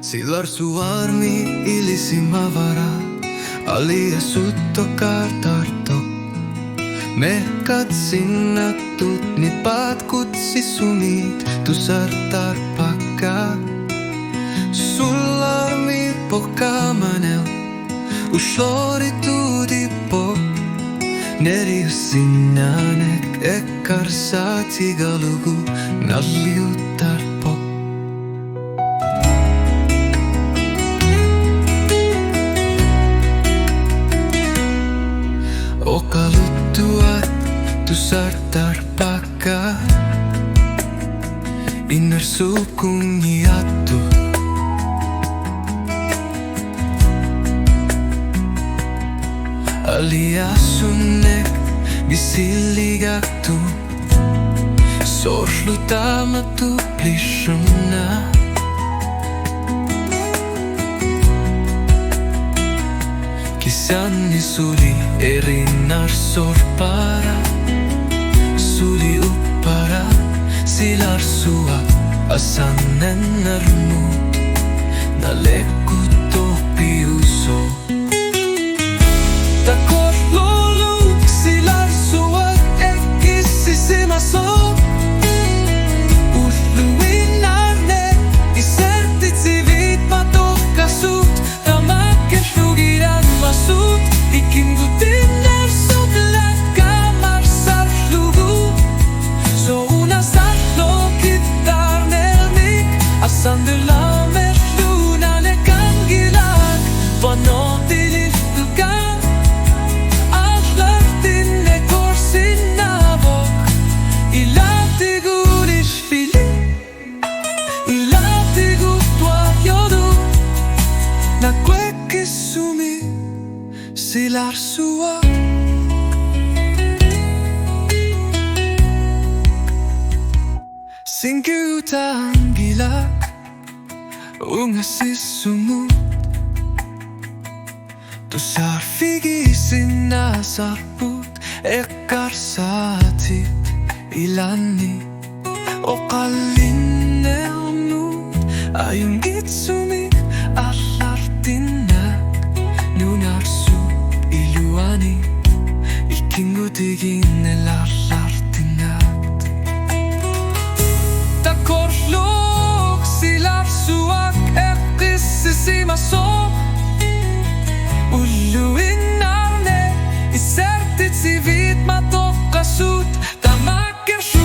Silarsuarmi ilisimavara aliasutto kartarto. Me katsinnatut nit patkutsisumit tusartar pakka. Sullarmi pokamanel uslorituudi po. Neriussinnanek ekkarsaatigalugu nalliuttar po. Okaluttuat tusartar pakka. Innersukung niattu. Aliasunnek bisilligaktu. Sorslutamattu plishunna. Kisanni suli erinnar sorpara. Suli uppara Silarsuaq asannennarmut nalekkutto piuso. Silarsuaq Naggueqqissumik Ulluinnarne isertitsivit matokkasut tamakkeslugiranmasut ikingutinnersut läkkamarsarslugu sounasarlokittarnelmik assandelaamerluunane kangilak vanotililtuka. Naggueqqissumik Silarsuaq. Sinkyutangilak ungasissumut tusarfigisinnaasarput ekkarsaatit ilanni oqallinnernut ayungitsumik allartinnak nunarsu iluani ikingutiginnellarlartinnat. Takorluk Silarsuaq Naggueqqissumik ulluinnarne isertitsivit matokkasut tamakkerslugiranmasut